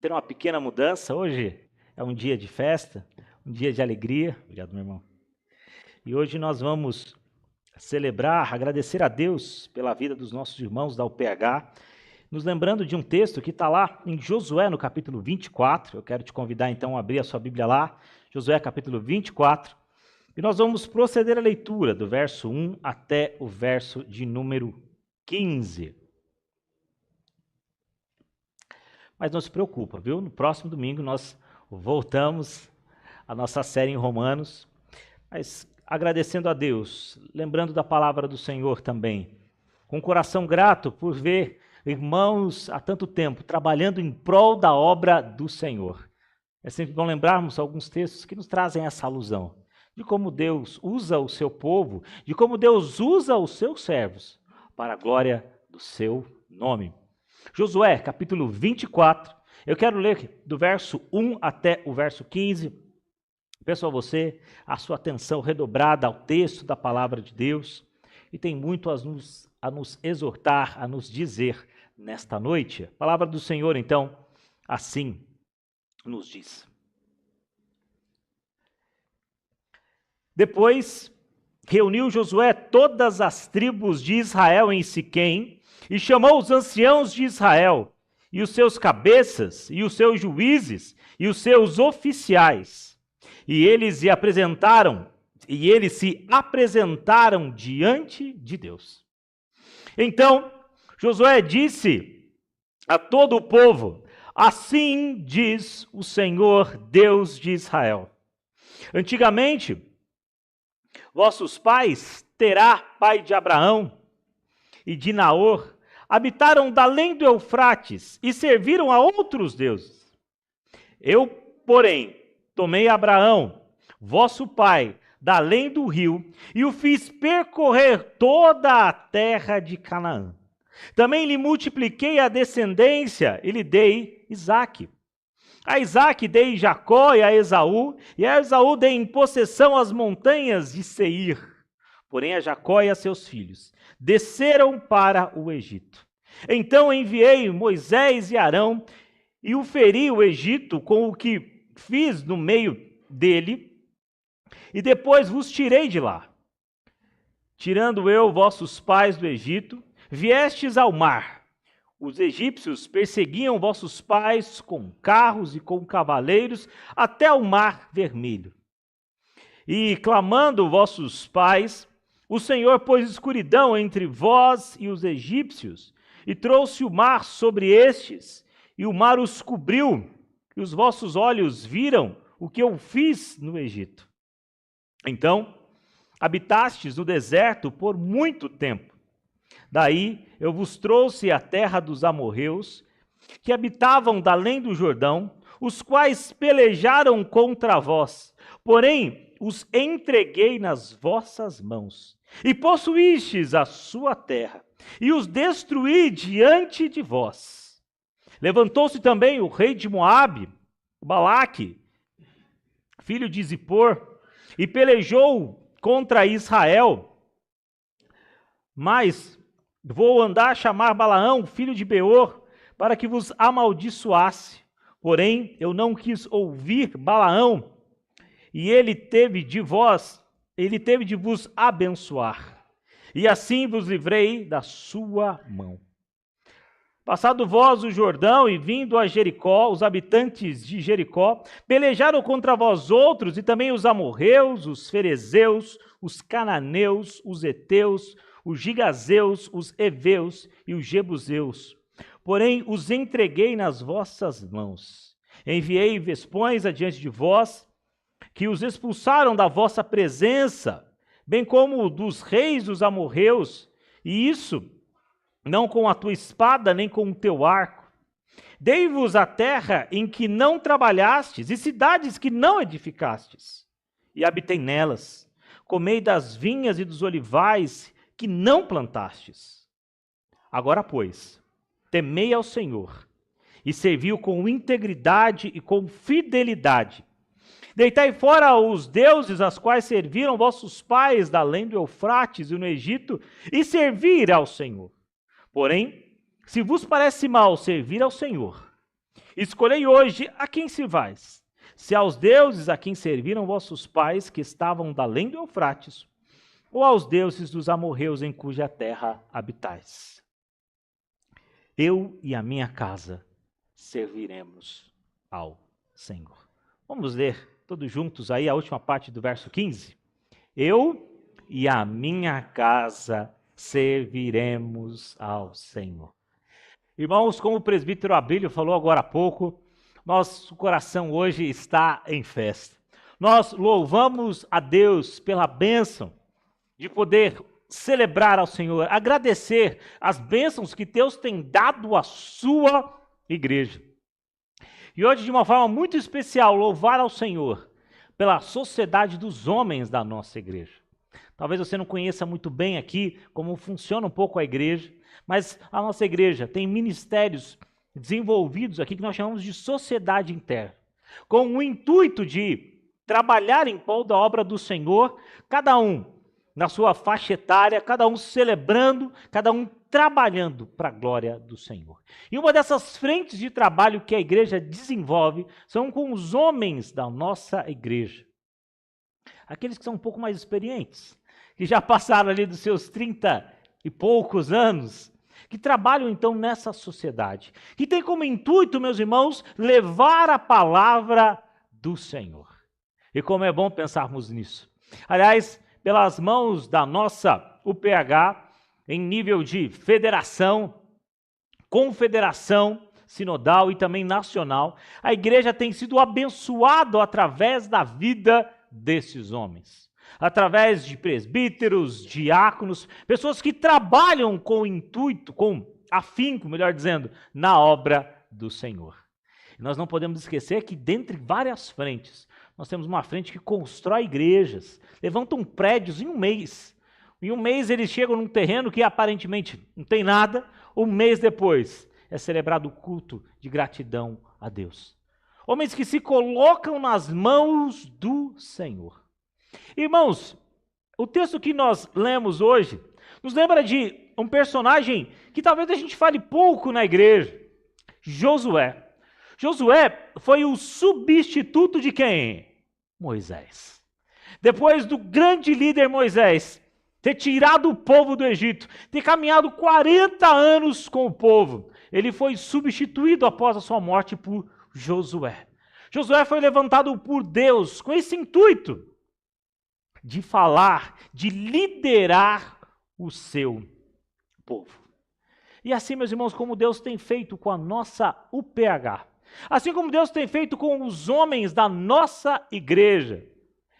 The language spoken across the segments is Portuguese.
ter uma pequena mudança. Hoje é um dia de festa, um dia de alegria. Obrigado, meu irmão. E hoje nós vamos celebrar, agradecer a Deus pela vida dos nossos irmãos da UPH, nos lembrando de um texto que está lá em Josué, no capítulo 24. Eu quero te convidar então a abrir a sua Bíblia lá, Josué capítulo 24, e nós vamos proceder à leitura do verso 1 até o verso de número 15. Mas não se preocupa, viu? No próximo domingo nós voltamos à nossa série em Romanos, mas agradecendo a Deus, lembrando da palavra do Senhor também, com o coração grato por ver irmãos há tanto tempo trabalhando em prol da obra do Senhor. É sempre bom lembrarmos alguns textos que nos trazem essa alusão, de como Deus usa o seu povo, de como Deus usa os seus servos para a glória do seu nome. Josué, capítulo 24, eu quero ler do verso 1 até o verso 15. Peço a você a sua atenção redobrada ao texto da palavra de Deus, e tem muito a nos exortar, a nos dizer nesta noite. A palavra do Senhor, então, assim nos diz. Depois reuniu Josué todas as tribos de Israel em Siquém e chamou os anciãos de Israel, e os seus cabeças, e os seus juízes, e os seus oficiais. E eles se apresentaram diante de Deus. Então Josué disse a todo o povo: assim diz o Senhor Deus de Israel. Antigamente, vossos pais, Terá, pai de Abraão, e de Naor, habitaram da além do Eufrates e serviram a outros deuses. Eu, porém, tomei Abraão, vosso pai, da além do rio, e o fiz percorrer toda a terra de Canaã. Também lhe multipliquei a descendência e lhe dei Isaque. A Isaque dei Jacó e a Esaú dei em possessão as montanhas de Seir. Porém a Jacó e a seus filhos desceram para o Egito. Então enviei Moisés e Arão, e o feri o Egito com o que fiz no meio dele, e depois vos tirei de lá. Tirando eu vossos pais do Egito, viestes ao mar. Os egípcios perseguiam vossos pais com carros e com cavaleiros até o mar vermelho. E clamando vossos pais, o Senhor pôs escuridão entre vós e os egípcios, e trouxe o mar sobre estes, e o mar os cobriu, e os vossos olhos viram o que eu fiz no Egito. Então, habitastes no deserto por muito tempo. Daí eu vos trouxe a terra dos amorreus, que habitavam da além do Jordão, os quais pelejaram contra vós, porém os entreguei nas vossas mãos, e possuístes a sua terra, e os destruí diante de vós. Levantou-se também o rei de Moabe, Balaque, filho de Zippor, e pelejou contra Israel. Mas vou andar a chamar Balaão, filho de Beor, para que vos amaldiçoasse. Porém, eu não quis ouvir Balaão, e ele teve de vos abençoar. E assim vos livrei da sua mão. Passado vós o Jordão e vindo a Jericó, os habitantes de Jericó pelejaram contra vós outros, e também os amorreus, os ferezeus, os cananeus, os heteus, os gigazeus, os heveus e os jebuseus. Porém os entreguei nas vossas mãos. Enviei vespões adiante de vós, que os expulsaram da vossa presença, bem como dos reis dos amorreus, e isso não com a tua espada, nem com o teu arco. Dei-vos a terra em que não trabalhastes, e cidades que não edificastes, e habitei nelas. Comei das vinhas e dos olivais que não plantastes. Agora, pois, temei ao Senhor, e servi-o com integridade e com fidelidade. Deitai fora os deuses aos quais serviram vossos pais da além do Eufrates e no Egito, e servir ao Senhor. Porém, se vos parece mal servir ao Senhor, Escolhei hoje a quem servais. Se aos deuses a quem serviram vossos pais, que estavam da além do Eufrates, ou aos deuses dos amorreus em cuja terra habitais. Eu e a minha casa serviremos ao Senhor. Vamos ler todos juntos aí a última parte do verso 15. Eu e a minha casa serviremos ao Senhor. Irmãos, como o presbítero Abílio falou agora há pouco, nosso coração hoje está em festa. Nós louvamos a Deus pela bênção de poder celebrar ao Senhor, agradecer as bênçãos que Deus tem dado à sua igreja. E hoje, de uma forma muito especial, louvar ao Senhor pela sociedade dos homens da nossa igreja. Talvez você não conheça muito bem aqui como funciona um pouco a igreja, mas a nossa igreja tem ministérios desenvolvidos aqui que nós chamamos de sociedade interna, com o intuito de trabalhar em prol da obra do Senhor, cada um na sua faixa etária, cada um celebrando, cada um trabalhando para a glória do Senhor. E uma dessas frentes de trabalho que a igreja desenvolve são com os homens da nossa igreja. Aqueles que são um pouco mais experientes, que já passaram ali dos seus 30 e poucos anos, que trabalham então nessa sociedade, que tem como intuito, meus irmãos, levar a palavra do Senhor. E como é bom pensarmos nisso. Aliás, pelas mãos da nossa UPH, em nível de federação, confederação sinodal e também nacional, a igreja tem sido abençoada através da vida desses homens. Através de presbíteros, diáconos, pessoas que trabalham com intuito, com afinco, melhor dizendo, na obra do Senhor. E nós não podemos esquecer que dentre várias frentes, nós temos uma frente que constrói igrejas, levantam prédios em um mês. Em um mês eles chegam num terreno que aparentemente não tem nada, um mês depois é celebrado o culto de gratidão a Deus. Homens que se colocam nas mãos do Senhor. Irmãos, o texto que nós lemos hoje nos lembra de um personagem que talvez a gente fale pouco na igreja, Josué. Josué foi o substituto de quem? Moisés. Depois do grande líder Moisés ter tirado o povo do Egito, ter caminhado 40 anos com o povo, ele foi substituído após a sua morte por Josué. Josué foi levantado por Deus com esse intuito de falar, de liderar o seu povo. E assim, meus irmãos, como Deus tem feito com a nossa UPH, assim como Deus tem feito com os homens da nossa igreja,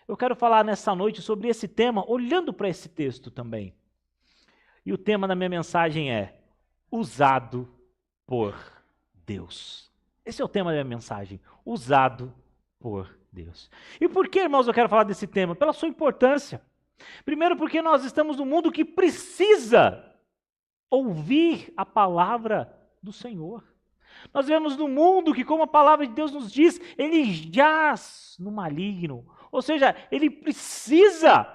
eu quero falar nessa noite sobre esse tema, olhando para esse texto também. E o tema da minha mensagem é usado por Deus. Esse é o tema da minha mensagem, usado por Deus. E por que, irmãos, eu quero falar desse tema? Pela sua importância. Primeiro, porque nós estamos num mundo que precisa ouvir a palavra do Senhor. Nós vivemos num mundo que, como a palavra de Deus nos diz, ele jaz no maligno. Ou seja, ele precisa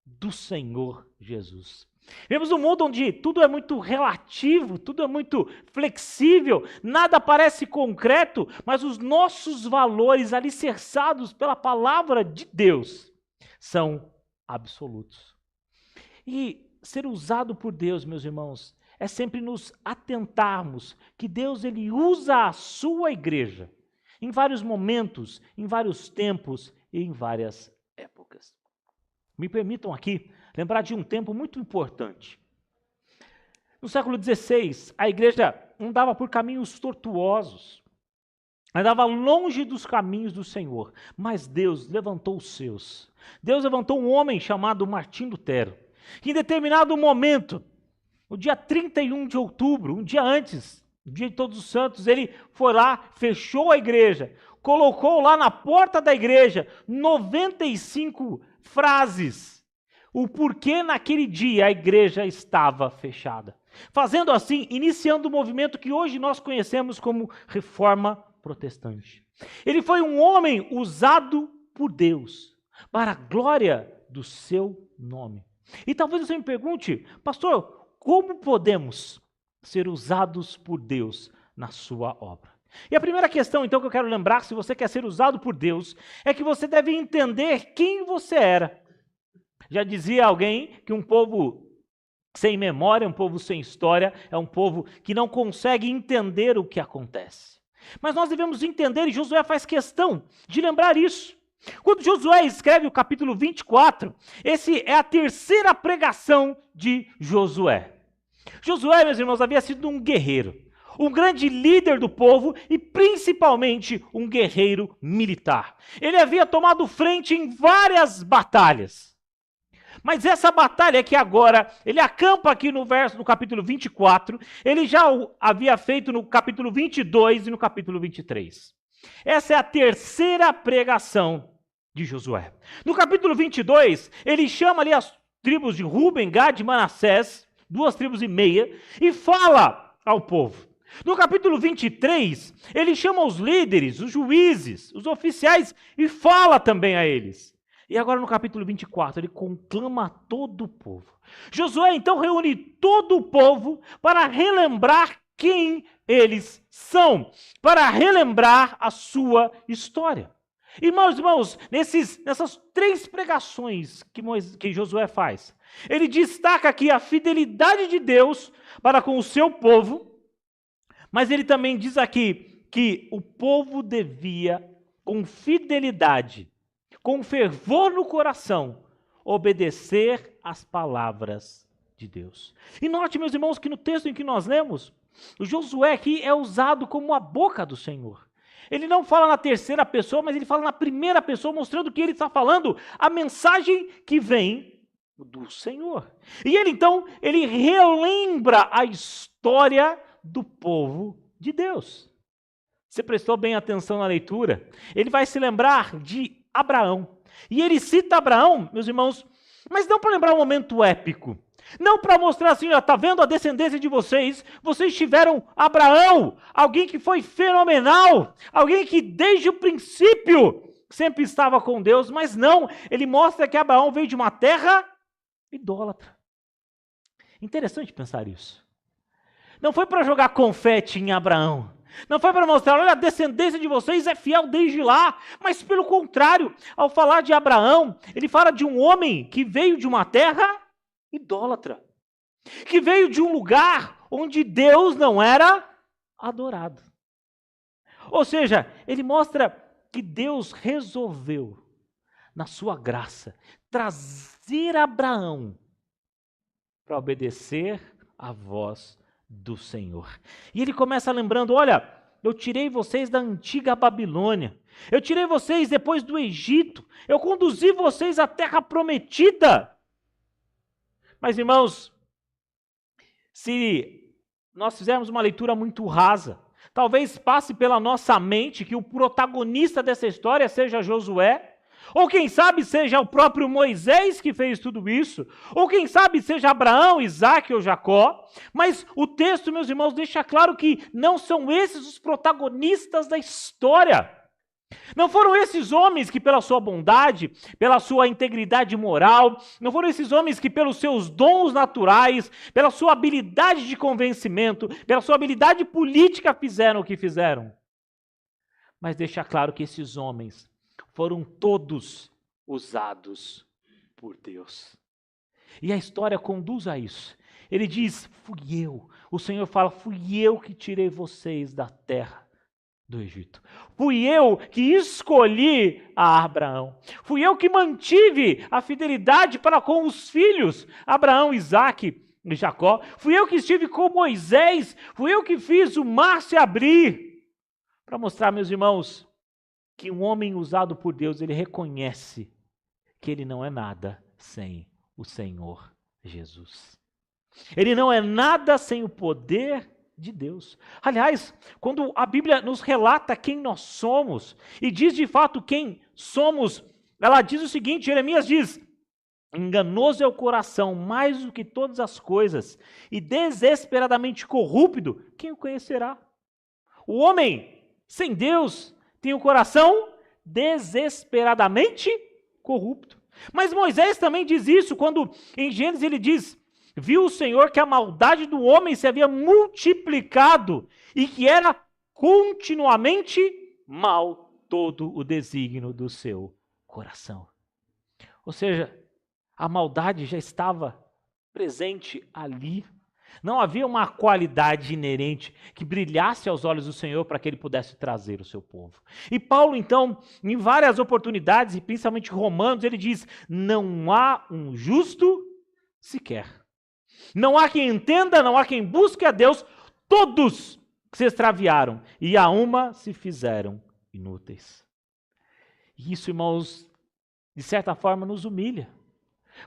do Senhor Jesus. Vivemos num mundo onde tudo é muito relativo, tudo é muito flexível, nada parece concreto, mas os nossos valores alicerçados pela palavra de Deus são absolutos. E ser usado por Deus, meus irmãos, é sempre nos atentarmos que Deus ele usa a sua igreja em vários momentos, em vários tempos e em várias épocas. Me permitam aqui lembrar de um tempo muito importante. No século XVI, a igreja andava por caminhos tortuosos, andava longe dos caminhos do Senhor, mas Deus levantou os seus. Deus levantou um homem chamado Martim Lutero, que em determinado momento, no dia 31 de outubro, um dia antes, no dia de Todos os Santos, ele foi lá, fechou a igreja, colocou lá na porta da igreja 95 frases, o porquê naquele dia a igreja estava fechada. Fazendo assim, iniciando o movimento que hoje nós conhecemos como Reforma Protestante. Ele foi um homem usado por Deus, para a glória do seu nome. E talvez você me pergunte, pastor, como podemos ser usados por Deus na sua obra? E a primeira questão, então, que eu quero lembrar, se você quer ser usado por Deus, é que você deve entender quem você era. Já dizia alguém que um povo sem memória, um povo sem história, é um povo que não consegue entender o que acontece. Mas nós devemos entender, e Josué faz questão de lembrar isso. Quando Josué escreve o capítulo 24, esse é a terceira pregação de Josué. Josué, meus irmãos, havia sido um guerreiro, um grande líder do povo e principalmente um guerreiro militar. Ele havia tomado frente em várias batalhas. Mas essa batalha que agora, ele acampa aqui no capítulo 24, ele já havia feito no capítulo 22 e no capítulo 23. Essa é a terceira pregação de Josué. No capítulo 22, ele chama ali as tribos de Ruben, Gad e Manassés, 2 tribos e meia, e fala ao povo. No capítulo 23, ele chama os líderes, os juízes, os oficiais e fala também a eles. E agora no capítulo 24, ele conclama todo o povo. Josué então reúne todo o povo para relembrar quem eles são, para relembrar a sua história. E, meus irmãos, nessas 3 pregações que Josué faz, ele destaca aqui a fidelidade de Deus para com o seu povo, mas ele também diz aqui que o povo devia, com fidelidade, com fervor no coração, obedecer às palavras de Deus. E note, meus irmãos, que no texto em que nós lemos, o Josué aqui é usado como a boca do Senhor. Ele não fala na terceira pessoa, mas ele fala na primeira pessoa, mostrando que ele está falando a mensagem que vem do Senhor. E ele então, ele relembra a história do povo de Deus. Você prestou bem atenção na leitura? Ele vai se lembrar de Abraão. E ele cita Abraão, meus irmãos, mas não para lembrar um momento épico. Não para mostrar assim, está vendo a descendência de vocês? Vocês tiveram Abraão, alguém que foi fenomenal, alguém que desde o princípio sempre estava com Deus, mas não, ele mostra que Abraão veio de uma terra idólatra. Interessante pensar isso. Não foi para jogar confete em Abraão. Não foi para mostrar, olha, a descendência de vocês é fiel desde lá. Mas pelo contrário, ao falar de Abraão, ele fala de um homem que veio de uma terra idólatra. Que veio de um lugar onde Deus não era adorado. Ou seja, ele mostra que Deus resolveu, na sua graça, trazer Abraão para obedecer à voz do Senhor. E ele começa lembrando, olha, eu tirei vocês da antiga Babilônia, eu tirei vocês depois do Egito, eu conduzi vocês à terra prometida. Mas, irmãos, se nós fizermos uma leitura muito rasa, talvez passe pela nossa mente que o protagonista dessa história seja Josué, ou quem sabe seja o próprio Moisés que fez tudo isso, ou quem sabe seja Abraão, Isaac ou Jacó, mas o texto, meus irmãos, deixa claro que não são esses os protagonistas da história. Não foram esses homens que pela sua bondade, pela sua integridade moral, não foram esses homens que pelos seus dons naturais, pela sua habilidade de convencimento, pela sua habilidade política fizeram o que fizeram. Mas deixa claro que esses homens foram todos usados por Deus. E a história conduz a isso. Ele diz, fui eu. O Senhor fala, fui eu que tirei vocês da terra do Egito. Fui eu que escolhi a Abraão. Fui eu que mantive a fidelidade para com os filhos, Abraão, Isaac e Jacó. Fui eu que estive com Moisés. Fui eu que fiz o mar se abrir. Para mostrar, meus irmãos, que um homem usado por Deus, ele reconhece que ele não é nada sem o Senhor Jesus. Ele não é nada sem o poder de Deus. Aliás, quando a Bíblia nos relata quem nós somos, e diz de fato quem somos, ela diz o seguinte, Jeremias diz, enganoso é o coração mais do que todas as coisas, e desesperadamente corrupto, quem o conhecerá? O homem sem Deus tem o coração desesperadamente corrupto. Mas Moisés também diz isso, quando em Gênesis ele diz, viu o Senhor que a maldade do homem se havia multiplicado e que era continuamente mal todo o desígnio do seu coração. Ou seja, a maldade já estava presente ali. Não havia uma qualidade inerente que brilhasse aos olhos do Senhor para que ele pudesse trazer o seu povo. E Paulo, então, em várias oportunidades, e principalmente Romanos, ele diz: não há um justo sequer. Não há quem entenda, não há quem busque a Deus, todos se extraviaram e a uma se fizeram inúteis. E isso, irmãos, de certa forma nos humilha,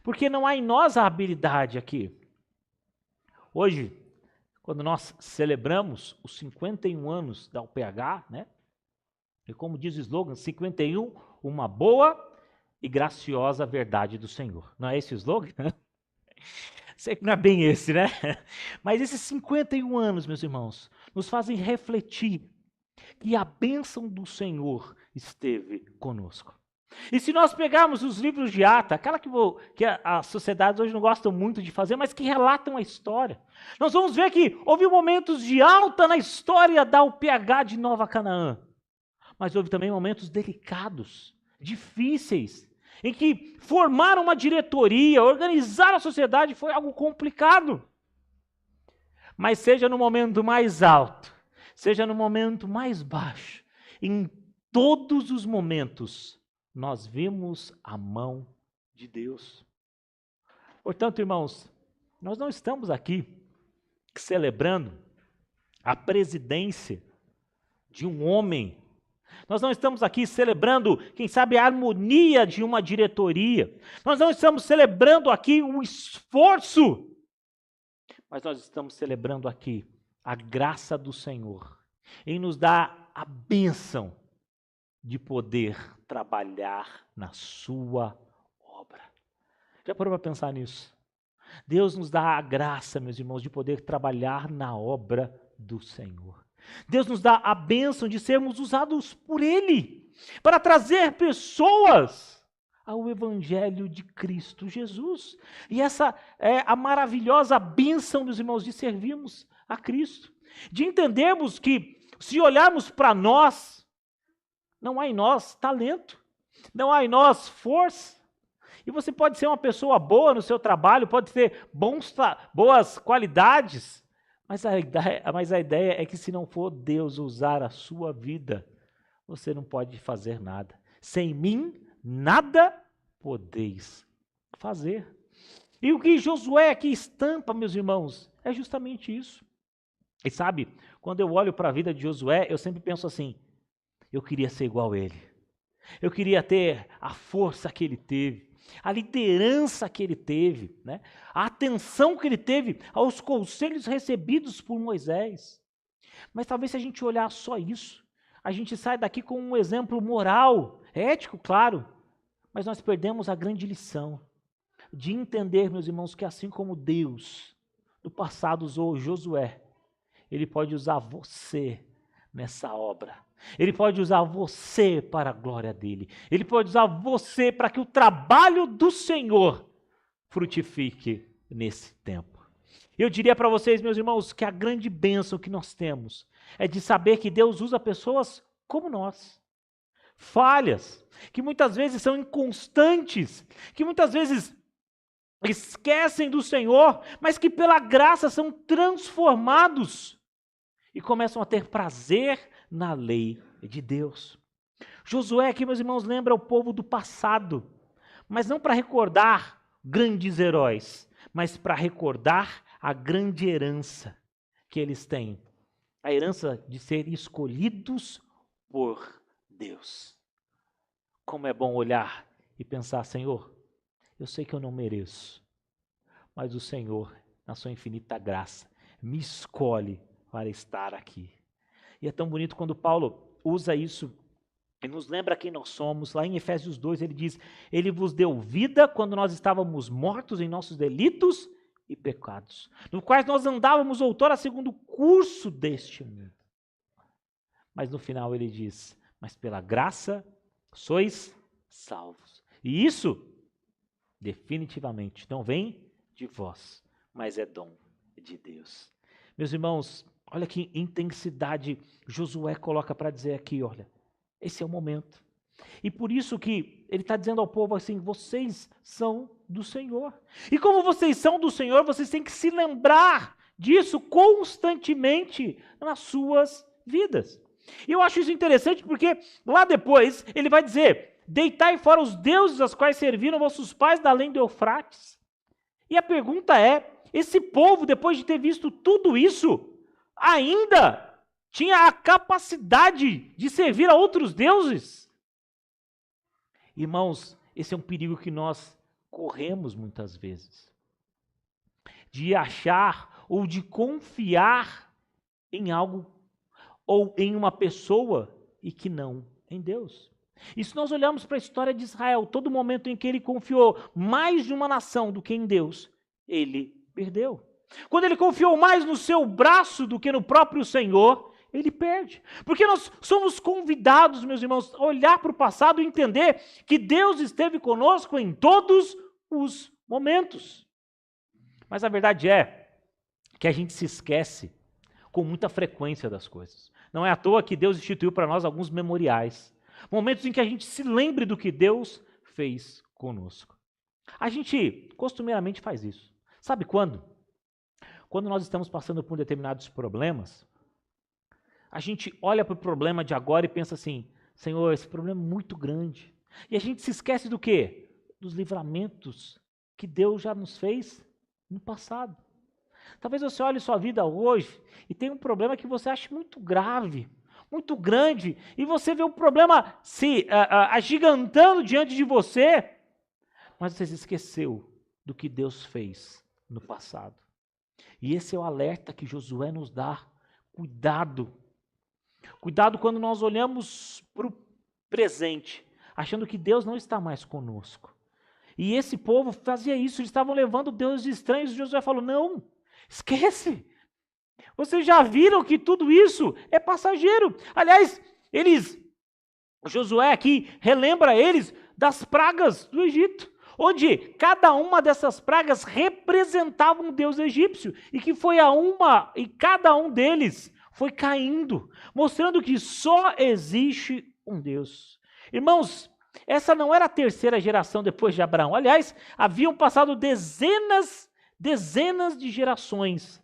porque não há em nós a habilidade aqui. Hoje, quando nós celebramos os 51 anos da UPH, né? E como diz o slogan, 51, uma boa e graciosa verdade do Senhor. Não é esse o slogan? Sei que não é bem esse, né? Mas esses 51 anos, meus irmãos, nos fazem refletir que a bênção do Senhor esteve conosco. E se nós pegarmos os livros de Atos, aquela que as sociedades hoje não gostam muito de fazer, mas que relatam a história, nós vamos ver que houve momentos de alta na história da UPH de Nova Canaã, mas houve também momentos delicados, difíceis, em que formar uma diretoria, organizar a sociedade foi algo complicado. Mas seja no momento mais alto, seja no momento mais baixo, em todos os momentos, nós vimos a mão de Deus. Portanto, irmãos, nós não estamos aqui celebrando a presidência de um homem. Nós não estamos aqui celebrando, quem sabe, a harmonia de uma diretoria. Nós não estamos celebrando aqui o esforço, mas nós estamos celebrando aqui a graça do Senhor em nos dar a bênção de poder trabalhar na sua obra. Já parou para pensar nisso? Deus nos dá a graça, meus irmãos, de poder trabalhar na obra do Senhor. Deus nos dá a bênção de sermos usados por Ele para trazer pessoas ao Evangelho de Cristo Jesus. E essa é a maravilhosa bênção, meus irmãos, de servirmos a Cristo. De entendermos que, se olharmos para nós, não há em nós talento, não há em nós força. E você pode ser uma pessoa boa no seu trabalho, pode ter boas qualidades, mas a ideia é que se não for Deus usar a sua vida, você não pode fazer nada. Sem mim, nada podeis fazer. E o que Josué aqui estampa, meus irmãos, é justamente isso. E sabe, quando eu olho para a vida de Josué, eu sempre penso assim: eu queria ser igual a ele. Eu queria ter a força que ele teve, a liderança que ele teve, né? A atenção que ele teve aos conselhos recebidos por Moisés. Mas talvez se a gente olhar só isso, a gente sai daqui com um exemplo moral, ético, claro, mas nós perdemos a grande lição de entender, meus irmãos, que assim como Deus no passado usou Josué, Ele pode usar você nessa obra. Ele pode usar você para a glória dele. Ele pode usar você para que o trabalho do Senhor frutifique nesse tempo. Eu diria para vocês, meus irmãos, que a grande bênção que nós temos é de saber que Deus usa pessoas como nós. Falhas, que muitas vezes são inconstantes, que muitas vezes esquecem do Senhor, mas que pela graça são transformados e começam a ter prazer na lei de Deus. Josué aqui, meus irmãos, lembra o povo do passado, mas não para recordar grandes heróis, mas para recordar a grande herança que eles têm. A herança de ser escolhidos por Deus. Como é bom olhar e pensar: Senhor, eu sei que eu não mereço, mas o Senhor, na sua infinita graça, me escolhe para estar aqui. E é tão bonito quando Paulo usa isso e nos lembra quem nós somos. Lá em Efésios 2 ele diz: Ele vos deu vida quando nós estávamos mortos em nossos delitos e pecados, no quais nós andávamos outrora segundo o curso deste mundo. Mas no final ele diz: mas pela graça sois salvos. E isso definitivamente não vem de vós, mas é dom de Deus. Meus irmãos, Olha que intensidade Josué coloca para dizer aqui, olha, esse é o momento. E por isso que ele está dizendo ao povo assim, vocês são do Senhor. E como vocês são do Senhor, vocês têm que se lembrar disso constantemente nas suas vidas. E eu acho isso interessante porque lá depois ele vai dizer, deitai fora os deuses aos quais serviram vossos pais da além do Eufrates. E a pergunta é, esse povo, depois de ter visto tudo isso, ainda tinha a capacidade de servir a outros deuses? Irmãos, esse é um perigo que nós corremos muitas vezes. De achar ou de confiar em algo ou em uma pessoa e que não em Deus. E se nós olharmos para a história de Israel, todo momento em que ele confiou mais de uma nação do que em Deus, ele perdeu. Quando ele confiou mais no seu braço do que no próprio Senhor, ele perde. Porque nós somos convidados, meus irmãos, a olhar para o passado e entender que Deus esteve conosco em todos os momentos. Mas a verdade é que a gente se esquece com muita frequência das coisas. Não é à toa que Deus instituiu para nós alguns memoriais. Momentos em que a gente se lembre do que Deus fez conosco. A gente costumeiramente faz isso. Sabe quando? Quando nós estamos passando por determinados problemas, a gente olha para o problema de agora e pensa assim, Senhor, esse problema é muito grande. E a gente se esquece do quê? Dos livramentos que Deus já nos fez no passado. Talvez você olhe sua vida hoje e tenha um problema que você acha muito grave, muito grande, e você vê o problema se agigantando diante de você, mas você se esqueceu do que Deus fez no passado. E esse é o alerta que Josué nos dá. Cuidado. Cuidado quando nós olhamos para o presente, achando que Deus não está mais conosco. E esse povo fazia isso, eles estavam levando deuses estranhos, e Josué falou, não, esquece. Vocês já viram que tudo isso é passageiro. Aliás, Josué aqui relembra eles das pragas do Egito, onde cada uma dessas pragas representava um deus egípcio, e que e cada um deles foi caindo, mostrando que só existe um Deus. Irmãos, essa não era a terceira geração depois de Abraão. Aliás, haviam passado dezenas de gerações.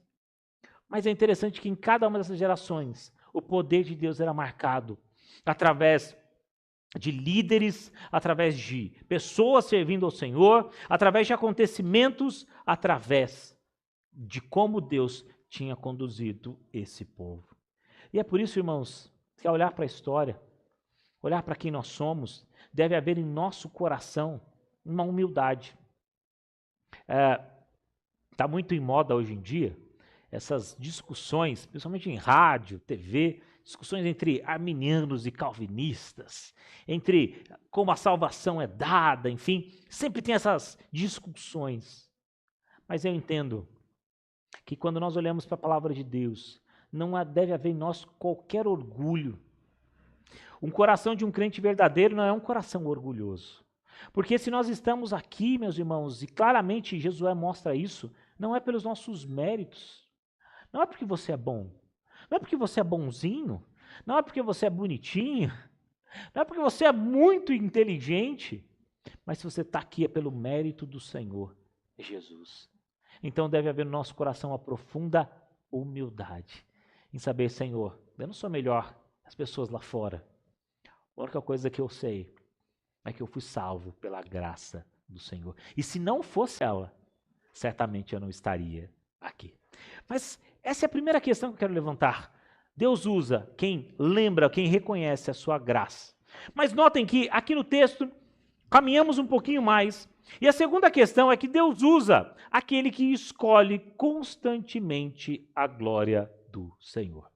Mas é interessante que em cada uma dessas gerações, o poder de Deus era marcado através de líderes, através de pessoas servindo ao Senhor, através de acontecimentos, através de como Deus tinha conduzido esse povo. E é por isso, irmãos, que ao olhar para a história, olhar para quem nós somos, deve haver em nosso coração uma humildade. Está muito em moda hoje em dia essas discussões, principalmente em rádio, TV, discussões entre arminianos e calvinistas, entre como a salvação é dada, enfim, sempre tem essas discussões. Mas eu entendo que quando nós olhamos para a palavra de Deus, não deve haver em nós qualquer orgulho. Um coração de um crente verdadeiro não é um coração orgulhoso. Porque se nós estamos aqui, meus irmãos, e claramente Josué mostra isso, não é pelos nossos méritos. Não é porque você é bom. Não é porque você é bonzinho. Não é porque você é bonitinho. Não é porque você é muito inteligente. Mas se você está aqui é pelo mérito do Senhor Jesus. Então deve haver no nosso coração uma profunda humildade. Em saber, Senhor, eu não sou melhor que as pessoas lá fora. A única coisa que eu sei é que eu fui salvo pela graça do Senhor. E se não fosse ela, certamente eu não estaria aqui. Mas essa é a primeira questão que eu quero levantar. Deus usa quem lembra, quem reconhece a sua graça. Mas notem que aqui no texto caminhamos um pouquinho mais. E a segunda questão é que Deus usa aquele que escolhe constantemente a glória do Senhor.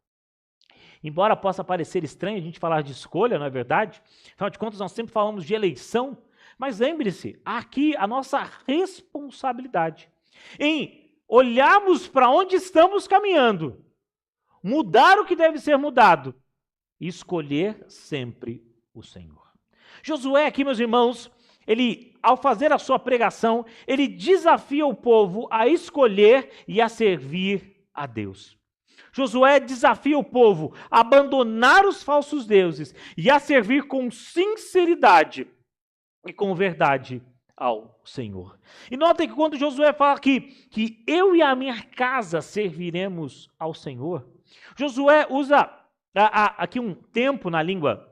Embora possa parecer estranho a gente falar de escolha, não é verdade? Afinal de contas, nós sempre falamos de eleição. Mas lembre-se, aqui a nossa responsabilidade em olharmos para onde estamos caminhando, mudar o que deve ser mudado e escolher sempre o Senhor. Josué aqui, meus irmãos, ele, ao fazer a sua pregação, ele desafia o povo a escolher e a servir a Deus. Josué desafia o povo a abandonar os falsos deuses e a servir com sinceridade e com verdade ao Senhor. E notem que quando Josué fala aqui que eu e a minha casa serviremos ao Senhor, Josué usa aqui um tempo na língua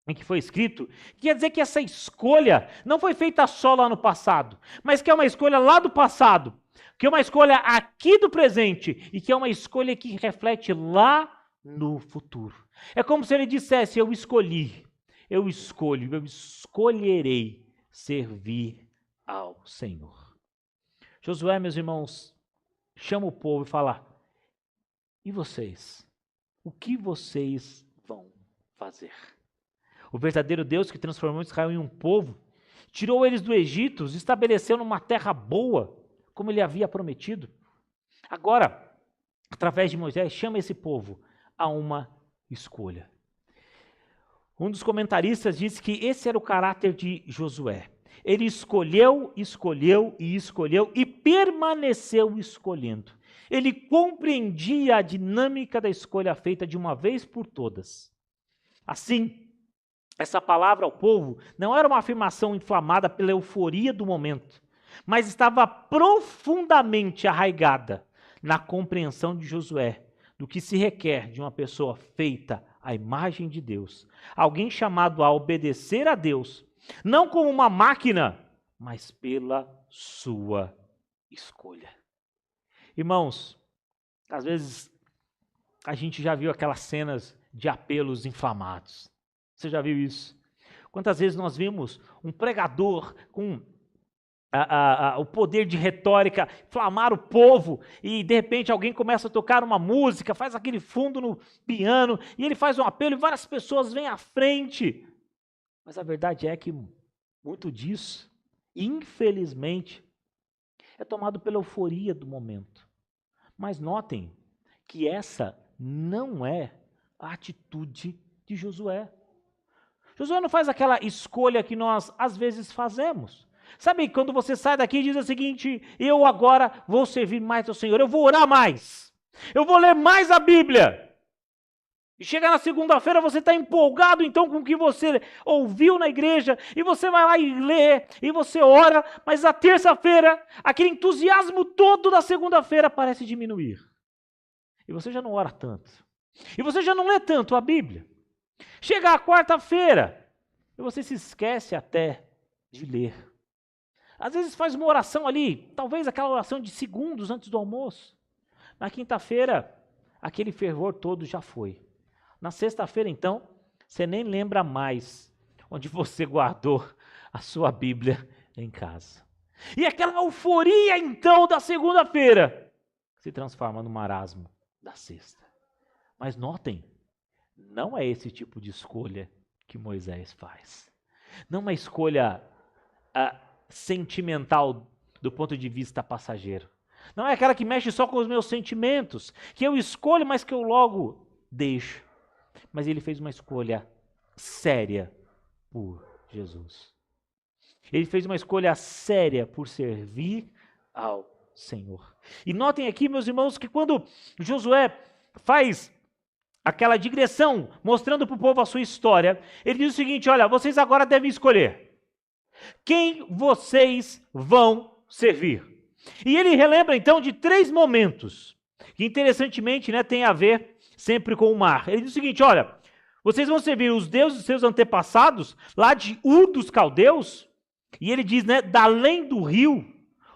em que foi escrito, que quer dizer que essa escolha não foi feita só lá no passado, mas que é uma escolha lá do passado, que é uma escolha aqui do presente e que é uma escolha que reflete lá no futuro. É como se ele dissesse, eu escolhi, eu escolho, eu escolherei servir ao Senhor. Josué, meus irmãos, chama o povo e fala, e vocês? O que vocês vão fazer? O verdadeiro Deus que transformou Israel em um povo, tirou eles do Egito, os estabeleceu numa terra boa, como ele havia prometido. Agora, através de Moisés, chama esse povo a uma escolha. Um dos comentaristas disse que esse era o caráter de Josué. Ele escolheu, escolheu e escolheu e permaneceu escolhendo. Ele compreendia a dinâmica da escolha feita de uma vez por todas. Assim, essa palavra ao povo não era uma afirmação inflamada pela euforia do momento, mas estava profundamente arraigada na compreensão de Josué do que se requer de uma pessoa feita à imagem de Deus, alguém chamado a obedecer a Deus, não como uma máquina, mas pela sua escolha. Irmãos, às vezes a gente já viu aquelas cenas de apelos inflamados. Você já viu isso? Quantas vezes nós vimos um pregador com o poder de retórica inflamar o povo e de repente alguém começa a tocar uma música, faz aquele fundo no piano e ele faz um apelo e várias pessoas vêm à frente. Mas a verdade é que muito disso, infelizmente, é tomado pela euforia do momento. Mas notem que essa não é a atitude de Josué. Josué não faz aquela escolha que nós às vezes fazemos. Sabe, quando você sai daqui e diz o seguinte, eu agora vou servir mais ao Senhor, eu vou orar mais, eu vou ler mais a Bíblia. E chega na segunda-feira, você está empolgado então com o que você ouviu na igreja, e você vai lá e lê, e você ora, mas na terça-feira, aquele entusiasmo todo da segunda-feira parece diminuir. E você já não ora tanto. E você já não lê tanto a Bíblia. Chega a quarta-feira, e você se esquece até de ler. Às vezes faz uma oração ali, talvez aquela oração de segundos antes do almoço. Na quinta-feira, aquele fervor todo já foi. Na sexta-feira, então, você nem lembra mais onde você guardou a sua Bíblia em casa. E aquela euforia, então, da segunda-feira se transforma no marasmo da sexta. Mas notem, não é esse tipo de escolha que Moisés faz. Não é uma escolha sentimental do ponto de vista passageiro. Não é aquela que mexe só com os meus sentimentos, que eu escolho, mas que eu logo deixo. Mas ele fez uma escolha séria por Jesus. Ele fez uma escolha séria por servir ao Senhor. E notem aqui, meus irmãos, que quando Josué faz aquela digressão, mostrando para o povo a sua história, ele diz o seguinte, olha, vocês agora devem escolher quem vocês vão servir. E ele relembra então de 3 momentos, que interessantemente tem a ver sempre com o mar. Ele diz o seguinte, olha, vocês vão servir os deuses dos seus antepassados, lá de Ur dos Caldeus, e ele diz, da além do rio,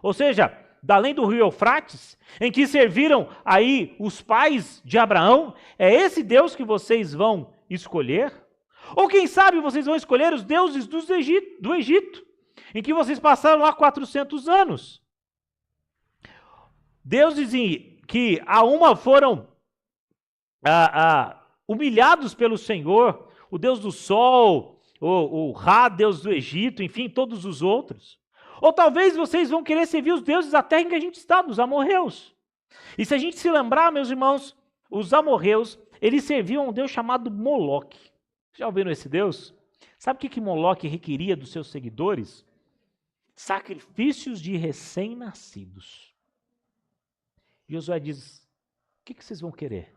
ou seja, da além do rio Eufrates, em que serviram aí os pais de Abraão, é esse Deus que vocês vão escolher? Ou quem sabe vocês vão escolher os deuses do Egito, em que vocês passaram lá 400 anos. Deuses que a uma foram humilhados pelo Senhor, o Deus do sol, o Ra, Deus do Egito, enfim, todos os outros. Ou talvez vocês vão querer servir os deuses da terra em que a gente está, dos amorreus. E se a gente se lembrar, meus irmãos, os amorreus, eles serviam a um deus chamado Moloque. Já ouviram esse deus? Sabe o que Moloque requeria dos seus seguidores? Sacrifícios de recém-nascidos. Josué diz, o que vocês vão querer?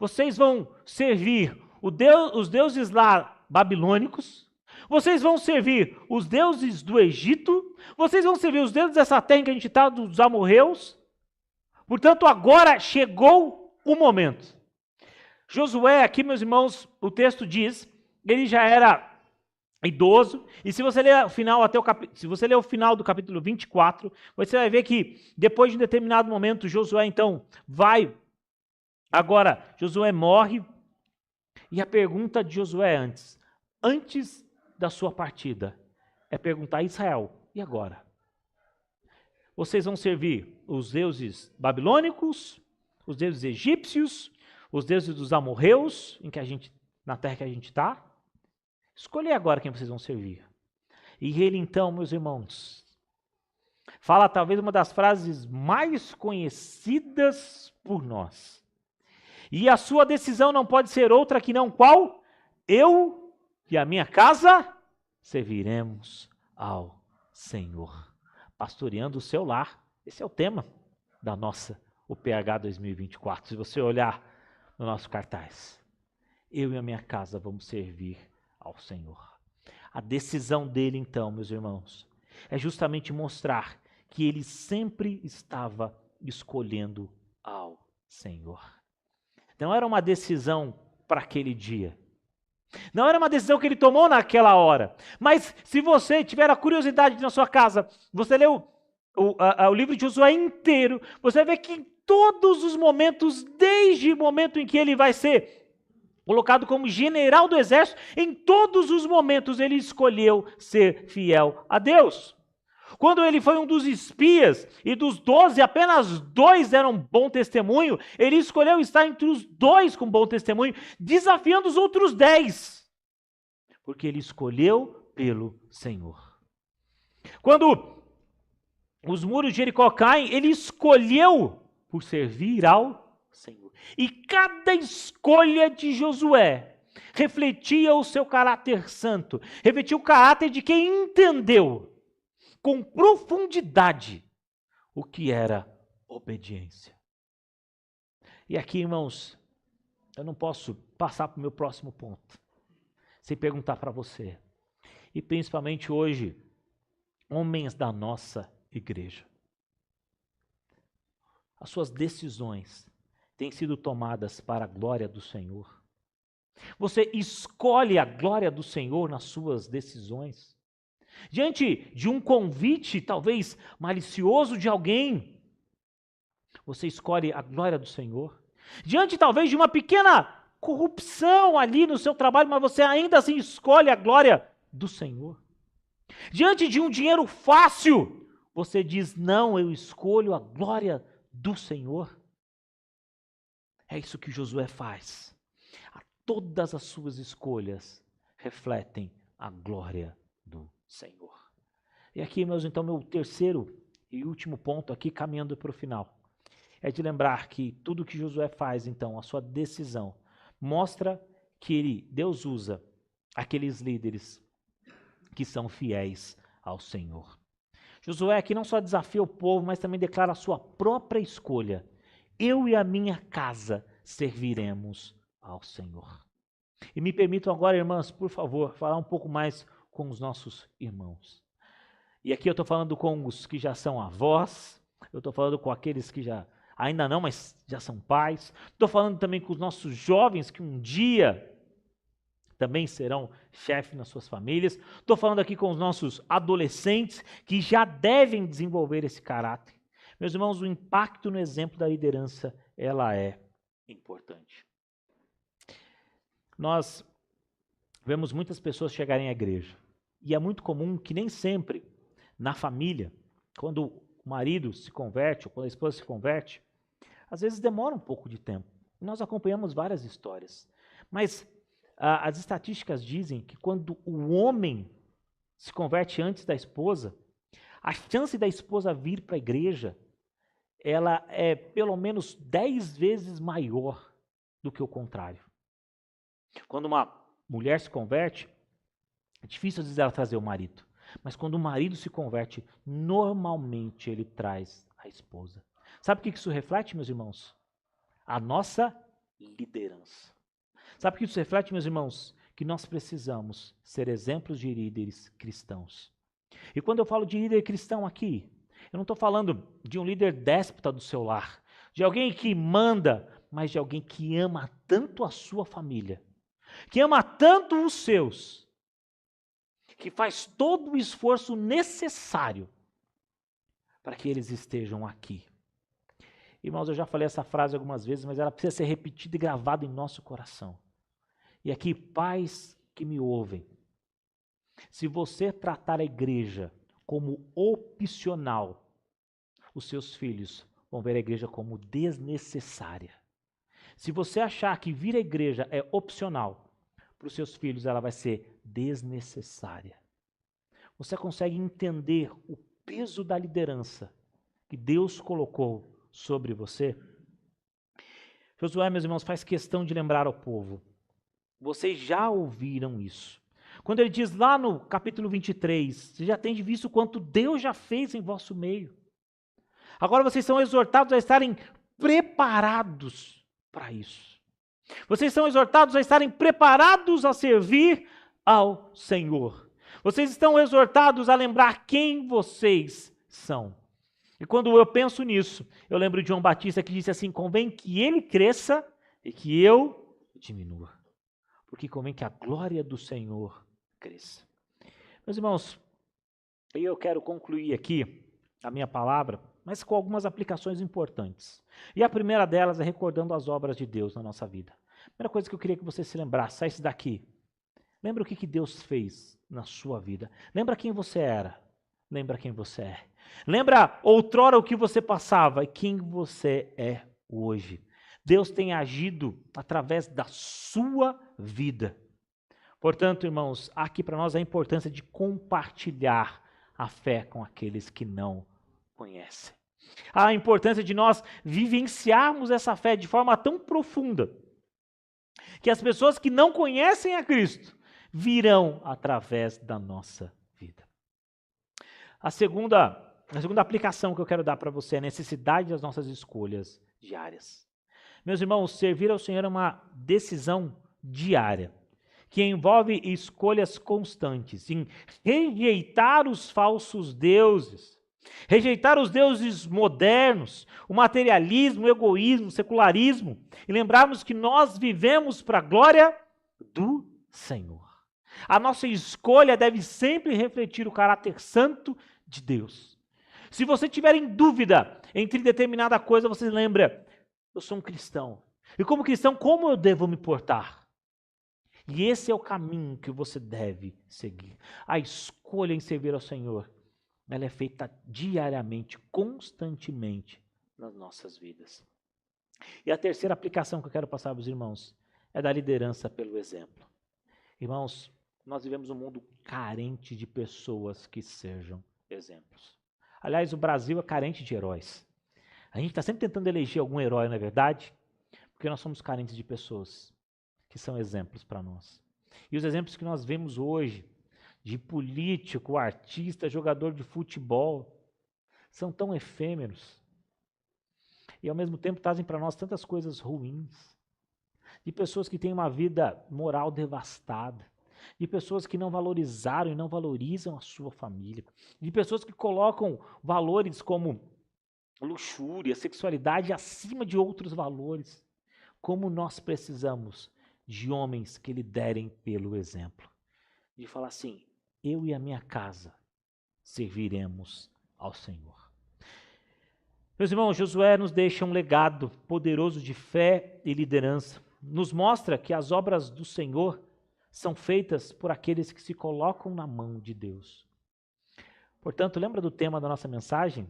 vocês vão servir os deuses lá babilônicos, vocês vão servir os deuses do Egito, vocês vão servir os deuses dessa terra que a gente está, dos amorreus. Portanto, agora chegou o momento. Josué, aqui, meus irmãos, o texto diz, ele já era idoso, e se você ler o final se você ler o final do capítulo 24, você vai ver que depois de um determinado momento, Josué então Josué morre, e a pergunta de Josué antes da sua partida, é perguntar a Israel, e agora? Vocês vão servir os deuses babilônicos, os deuses egípcios, os deuses dos amorreus, na terra que a gente está? Escolher agora quem vocês vão servir. E ele então, meus irmãos, fala talvez uma das frases mais conhecidas por nós. E a sua decisão não pode ser outra que não qual? Eu e a minha casa serviremos ao Senhor. Pastoreando o seu lar. Esse é o tema da nossa UPH 2024. Se você olhar no nosso cartaz, eu e a minha casa vamos servir ao Senhor. A decisão dele, então, meus irmãos, é justamente mostrar que ele sempre estava escolhendo ao Senhor. Não era uma decisão para aquele dia. Não era uma decisão que ele tomou naquela hora. Mas se você tiver a curiosidade na sua casa, você leu o livro de Josué inteiro, você vai ver que em todos os momentos, desde o momento em que ele vai ser colocado como general do exército, em todos os momentos ele escolheu ser fiel a Deus. Quando ele foi um dos espias, e dos 12, apenas 2 deram bom testemunho, ele escolheu estar entre os 2 com bom testemunho, desafiando os outros 10, porque ele escolheu pelo Senhor. Quando os muros de Jericó caem, ele escolheu por servir ao Senhor. E cada escolha de Josué refletia o seu caráter santo, refletia o caráter de quem entendeu com profundidade o que era obediência. E aqui, irmãos, eu não posso passar para o meu próximo ponto sem perguntar para você, e principalmente hoje, homens da nossa igreja. As suas decisões têm sido tomadas para a glória do Senhor? Você escolhe a glória do Senhor nas suas decisões? Diante de um convite, talvez malicioso de alguém, você escolhe a glória do Senhor? Diante talvez de uma pequena corrupção ali no seu trabalho, mas você ainda assim escolhe a glória do Senhor? Diante de um dinheiro fácil, você diz, não, eu escolho a glória do Senhor? É isso que Josué faz. Todas as suas escolhas refletem a glória do Senhor. E aqui, meus, então, meu terceiro e último ponto aqui, caminhando para o final, é de lembrar que tudo que Josué faz, então, a sua decisão, mostra que Deus usa aqueles líderes que são fiéis ao Senhor. Josué aqui não só desafia o povo, mas também declara a sua própria escolha. Eu e a minha casa serviremos ao Senhor. E me permitam agora, irmãs, por favor, falar um pouco mais com os nossos irmãos. E aqui eu estou falando com os que já são avós, eu estou falando com aqueles que ainda não, mas já são pais. Estou falando também com os nossos jovens que um dia também serão chefes nas suas famílias. Estou falando aqui com os nossos adolescentes que já devem desenvolver esse caráter. Meus irmãos, o impacto no exemplo da liderança, ela é importante. Nós vemos muitas pessoas chegarem à igreja. E é muito comum que nem sempre, na família, quando o marido se converte, ou quando a esposa se converte, às vezes demora um pouco de tempo. E nós acompanhamos várias histórias. Mas as estatísticas dizem que quando o homem se converte antes da esposa, a chance da esposa vir para a igreja, ela é pelo menos 10 vezes maior do que o contrário. Quando uma mulher se converte, é difícil às vezes ela trazer o marido. Mas quando o marido se converte, normalmente ele traz a esposa. Sabe o que isso reflete, meus irmãos? A nossa liderança. Sabe o que isso reflete, meus irmãos? Que nós precisamos ser exemplos de líderes cristãos. E quando eu falo de líder cristão aqui, eu não estou falando de um líder déspota do seu lar, de alguém que manda, mas de alguém que ama tanto a sua família, que ama tanto os seus, que faz todo o esforço necessário para que eles estejam aqui. Irmãos, eu já falei essa frase algumas vezes, mas ela precisa ser repetida e gravada em nosso coração. E aqui, pais que me ouvem, se você tratar a igreja como opcional, os seus filhos vão ver a igreja como desnecessária. Se você achar que vir à igreja é opcional, para os seus filhos ela vai ser desnecessária. Você consegue entender o peso da liderança que Deus colocou sobre você? Josué, meus irmãos, faz questão de lembrar ao povo. Vocês já ouviram isso. Quando ele diz lá no capítulo 23, você já tem visto quanto Deus já fez em vosso meio. Agora vocês são exortados a estarem preparados para isso. Vocês são exortados a estarem preparados a servir ao Senhor. Vocês estão exortados a lembrar quem vocês são. E quando eu penso nisso, eu lembro de João Batista que disse assim: convém que ele cresça e que eu diminua. Porque convém que a glória do Senhor cresça. Meus irmãos, eu quero concluir aqui a minha palavra, mas com algumas aplicações importantes. E a primeira delas é recordando as obras de Deus na nossa vida. A primeira coisa que eu queria que você se lembrasse, saísse daqui. Lembra o que Deus fez na sua vida. Lembra quem você era. Lembra quem você é. Lembra outrora o que você passava e quem você é hoje. Deus tem agido através da sua vida. Portanto, irmãos, há aqui para nós a importância de compartilhar a fé com aqueles que não conhecem. Há a importância de nós vivenciarmos essa fé de forma tão profunda que as pessoas que não conhecem a Cristo virão através da nossa vida. A segunda aplicação que eu quero dar para você é a necessidade das nossas escolhas diárias. Meus irmãos, servir ao Senhor é uma decisão diária, que envolve escolhas constantes, em rejeitar os falsos deuses, rejeitar os deuses modernos, o materialismo, o egoísmo, o secularismo, e lembrarmos que nós vivemos para a glória do Senhor. A nossa escolha deve sempre refletir o caráter santo de Deus. Se você tiver em dúvida entre determinada coisa, você lembra: eu sou um cristão. E como cristão, como eu devo me portar? E esse é o caminho que você deve seguir. A escolha em servir ao Senhor, ela é feita diariamente, constantemente nas nossas vidas. E a terceira aplicação que eu quero passar para os irmãos é da liderança pelo exemplo. Irmãos, nós vivemos um mundo carente de pessoas que sejam exemplos. Aliás, o Brasil é carente de heróis. A gente está sempre tentando eleger algum herói, não é verdade? Porque nós somos carentes de pessoas que são exemplos para nós. E os exemplos que nós vemos hoje, de político, artista, jogador de futebol, são tão efêmeros. E ao mesmo tempo trazem para nós tantas coisas ruins. De pessoas que têm uma vida moral devastada. De pessoas que não valorizaram e não valorizam a sua família. De pessoas que colocam valores como luxúria, sexualidade acima de outros valores. Como nós precisamos de homens que liderem pelo exemplo. De falar assim: eu e a minha casa serviremos ao Senhor. Meus irmãos, Josué nos deixa um legado poderoso de fé e liderança. Nos mostra que as obras do Senhor são feitas por aqueles que se colocam na mão de Deus. Portanto, lembra do tema da nossa mensagem?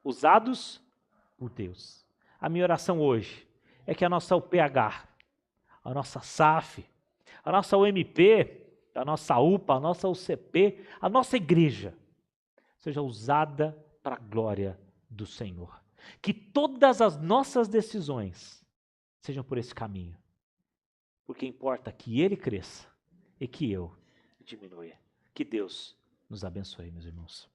Usados por Deus. A minha oração hoje é que a nossa UPH, a nossa SAF, a nossa UMP, a nossa UPA, a nossa UCP, a nossa igreja seja usada para a glória do Senhor. Que todas as nossas decisões sejam por esse caminho. Porque importa que Ele cresça e que eu diminua. Que Deus nos abençoe, meus irmãos.